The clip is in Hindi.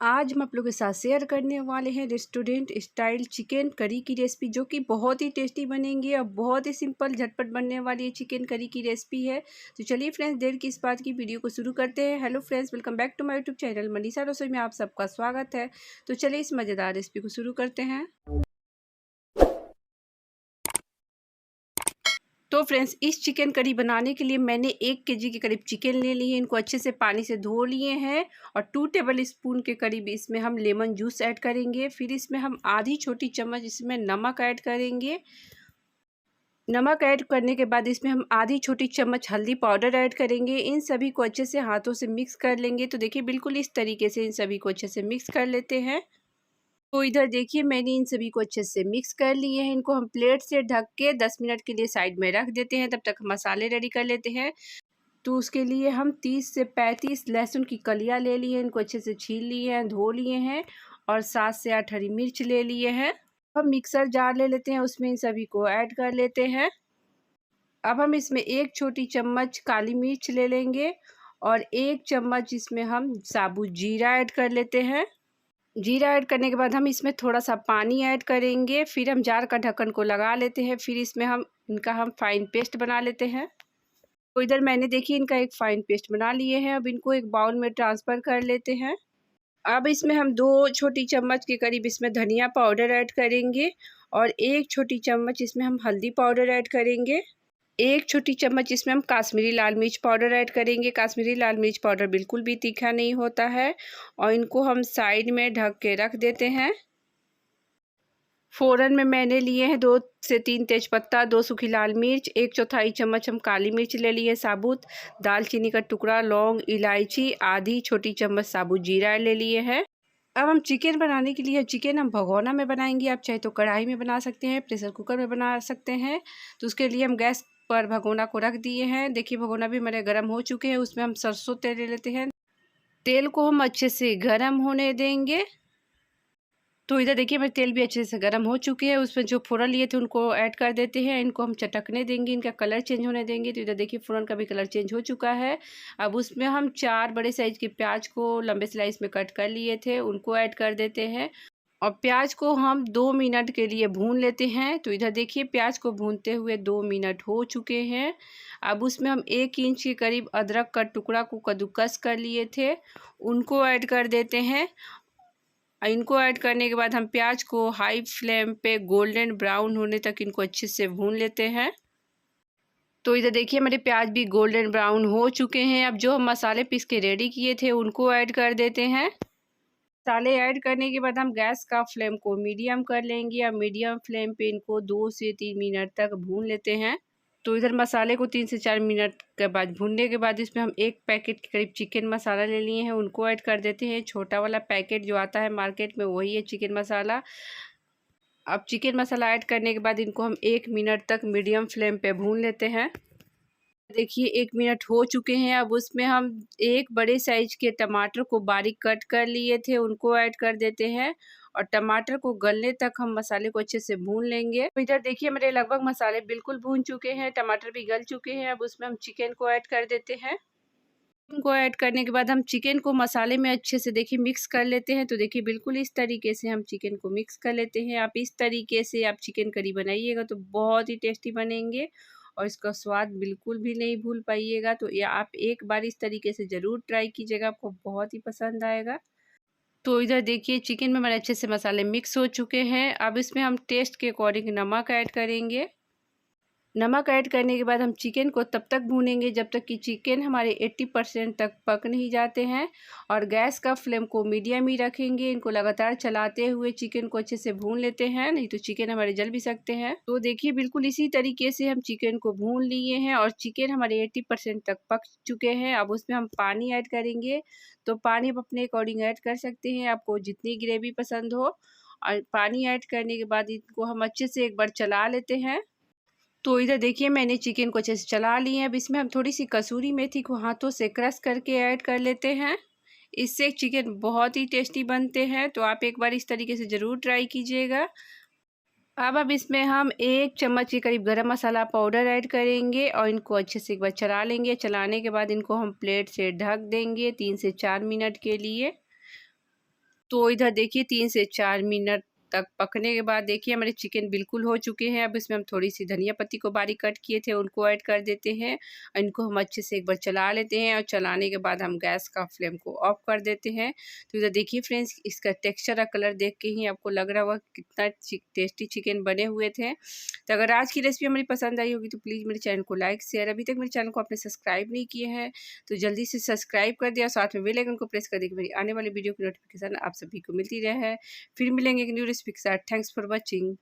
आज हम आप लोगों के साथ शेयर करने वाले हैं रेस्टोरेंट स्टाइल चिकन करी की रेसिपी, जो कि बहुत ही टेस्टी बनेंगी और बहुत ही सिंपल झटपट बनने वाली ये चिकन करी की रेसिपी है। तो चलिए फ्रेंड्स, देर की इस बात की वीडियो को शुरू करते हैं। Hello friends, welcome back to my YouTube channel Manisha Rasoi में आप सबका स्वागत है। तो चलिए इस मज़ेदार रेसिपी को शुरू करते हैं। तो फ्रेंड्स, इस चिकन करी बनाने के लिए मैंने 1 केजी के करीब चिकन ले ली है। इनको अच्छे से पानी से धो लिए हैं और 2 टेबल स्पून के करीब इसमें हम लेमन जूस ऐड करेंगे। फिर इसमें हम आधी छोटी चम्मच इसमें नमक ऐड करेंगे। नमक ऐड करने के बाद इसमें हम आधी छोटी चम्मच हल्दी पाउडर ऐड करेंगे। इन सभी को अच्छे से हाथों से मिक्स कर लेंगे। तो देखिए, बिल्कुल इस तरीके से इन सभी को अच्छे से मिक्स कर लेते हैं। तो इधर देखिए, मैंने इन सभी को अच्छे से मिक्स कर लिए हैं। इनको हम प्लेट से ढक के 10 मिनट के लिए साइड में रख देते हैं। तब तक मसाले रेडी कर लेते हैं। तो उसके लिए हम 30 से 35 लहसुन की कलियां ले ली हैं। इनको अच्छे से छील लिए हैं, धो लिए हैं और 7 से 8 हरी मिर्च ले लिए हैं। हम मिक्सर जार ले लेते हैं, उसमें इन सभी को ऐड कर लेते हैं। अब हम इसमें 1 छोटी चम्मच काली मिर्च ले लेंगे और 1 चम्मच इसमें हम साबुत जीरा ऐड कर लेते हैं। जीरा ऐड करने के बाद हम इसमें थोड़ा-सा पानी ऐड करेंगे। फिर हम जार का ढक्कन को लगा लेते हैं। फिर इसमें हम फाइन पेस्ट बना लेते हैं। तो इधर मैंने देखिए इनका एक फाइन पेस्ट बना लिए हैं। अब इनको एक बाउल में ट्रांसफ़र कर लेते हैं। अब इसमें हम 2 छोटी चम्मच के करीब इसमें धनिया पाउडर ऐड करेंगे और 1 छोटी चम्मच इसमें हम हल्दी पाउडर ऐड करेंगे। 1 छोटी चम्मच इसमें हम काश्मीरी लाल मिर्च पाउडर ऐड करेंगे। काश्मीरी लाल मिर्च पाउडर बिल्कुल भी तीखा नहीं होता है। और इनको हम साइड में ढक के रख देते हैं। फ़ोरन में मैंने लिए हैं 2 से 3 तेज़पत्ता, 2 सूखी लाल मिर्च, 1/4 चम्मच हम काली मिर्च ले लिए साबुत, दालचीनी का टुकड़ा, लौंग, इलायची, आधी छोटी चम्मच साबुत जीरा ले लिए हैं। अब हम चिकन बनाने के लिए चिकन हम भगोना में बनाएंगे। आप चाहे तो कढ़ाई में बना सकते हैं, प्रेशर कुकर में बना सकते हैं। तो उसके लिए हम गैस पर भगोना को रख दिए हैं। देखिए, भगोना भी मेरे गर्म हो चुके हैं। उसमें हम सरसों तेल ले लेते हैं। तेल को हम अच्छे से गर्म होने देंगे। तो इधर देखिए, मेरे तेल भी अच्छे से गर्म हो चुके हैं। उसमें जो फ़ोरन लिए थे उनको ऐड कर देते हैं। इनको हम चटकने देंगे, इनका कलर चेंज होने देंगे। तो इधर देखिए, फ़ोरन का भी कलर चेंज हो चुका है। अब उसमें हम 4 बड़े साइज़ के प्याज को लंबे स्लाइस में कट कर लिए थे, उनको ऐड कर देते हैं और प्याज को हम 2 मिनट के लिए भून लेते हैं। तो इधर देखिए, प्याज को भूनते हुए 2 मिनट हो चुके हैं। अब उसमें हम 1 इंच के करीब अदरक का टुकड़ा को कद्दूकस कर लिए थे, उनको ऐड कर देते हैं। इनको ऐड करने के बाद हम प्याज को हाई फ्लेम पे गोल्डन ब्राउन होने तक इनको अच्छे से भून लेते हैं। तो इधर देखिए, मेरे प्याज भी गोल्डन ब्राउन हो चुके हैं। अब जो हम मसाले पीस के रेडी किए थे उनको ऐड कर देते हैं। मसाले ऐड करने के बाद हम गैस का फ्लेम को मीडियम कर लेंगे और मीडियम फ्लेम पे इनको 2 से 3 मिनट तक भून लेते हैं। तो इधर मसाले को 3 से 4 मिनट के बाद भूनने के बाद इसमें हम 1 पैकेट के करीब चिकन मसाला ले लिए हैं, उनको ऐड कर देते हैं। छोटा वाला पैकेट जो आता है मार्केट में वही है चिकन मसाला। अब चिकन मसाला ऐड करने के बाद इनको हम 1 मिनट तक मीडियम फ्लेम पे भून लेते हैं। देखिए, 1 मिनट हो चुके हैं। अब उसमें हम 1 बड़े साइज़ के टमाटर को बारीक कट कर लिए थे, उनको ऐड कर देते हैं और टमाटर को गलने तक हम मसाले को अच्छे से भून लेंगे। तो इधर देखिए, मेरे लगभग मसाले बिल्कुल भून चुके हैं, टमाटर भी गल चुके हैं। अब उसमें हम चिकन को ऐड कर देते हैं। चिकन को ऐड करने के बाद हम चिकन को मसाले में अच्छे से देखिए मिक्स कर लेते हैं। तो देखिए, बिल्कुल इस तरीके से हम चिकन को मिक्स कर लेते हैं। आप इस तरीके से आप चिकन करी बनाइएगा तो बहुत ही टेस्टी बनेंगे और इसका स्वाद बिल्कुल भी नहीं भूल पाइएगा। तो ये आप एक बार इस तरीके से ज़रूर ट्राई कीजिएगा, आपको बहुत ही पसंद आएगा। तो इधर देखिए, चिकन में हमारे अच्छे से मसाले मिक्स हो चुके हैं। अब इसमें हम टेस्ट के अकॉर्डिंग नमक ऐड करेंगे। नमक ऐड करने के बाद हम चिकन को तब तक भूनेंगे जब तक कि चिकन हमारे 80% तक पक नहीं जाते हैं और गैस का फ्लेम को मीडियम ही रखेंगे। इनको लगातार चलाते हुए चिकन को अच्छे से भून लेते हैं, नहीं तो चिकन हमारे जल भी सकते हैं। तो देखिए, बिल्कुल इसी तरीके से हम चिकन को भून लिए हैं और चिकन हमारे 80% तक पक चुके हैं। अब उसमें हम पानी ऐड करेंगे। तो पानी आप अपने अकॉर्डिंग ऐड कर सकते हैं, आपको जितनी ग्रेवी पसंद हो। और पानी ऐड करने के बाद इनको हम अच्छे से एक बार चला लेते हैं। तो इधर देखिए, मैंने चिकन को अच्छे से चला लिए हैं। अब इसमें हम थोड़ी-सी कसूरी मेथी को हाथों से क्रश करके ऐड कर लेते हैं। इससे चिकन बहुत ही टेस्टी बनते हैं, तो आप एक बार इस तरीके से ज़रूर ट्राई कीजिएगा। अब इसमें हम 1 चम्मच के करीब गरम मसाला पाउडर ऐड करेंगे और इनको अच्छे से एक बार चला लेंगे। चलाने के बाद इनको हम प्लेट से ढक देंगे 3 से 4 मिनट के लिए। तो इधर देखिए 3 से 4 मिनट तक पकने के बाद देखिए हमारे चिकन बिल्कुल हो चुके हैं। अब इसमें हम थोड़ी सी धनिया पत्ती को बारीक कट किए थे उनको ऐड कर देते हैं और इनको हम अच्छे से एक बार चला लेते हैं और चलाने के बाद हम गैस का फ्लेम को ऑफ कर देते हैं। तो इधर देखिए फ्रेंड्स, इसका टेक्सचर और कलर देख के ही आपको लग रहा होगा कितना टेस्टी चिकन बने हुए थे। तो अगर आज की रेसिपी हमारी पसंद आई होगी तो प्लीज़ मेरे चैनल को लाइक शेयर, अभी तक मेरे चैनल को आपने सब्सक्राइब नहीं किया है तो जल्दी से सब्सक्राइब कर दिया, साथ में बेल आइकन को प्रेस कर दिया कि मेरी आने वाली वीडियो की नोटिफिकेशन आप सभी को मिलती रहे। फिर मिलेंगे एक न्यू रेसिपी के साथ। Thanks for watching.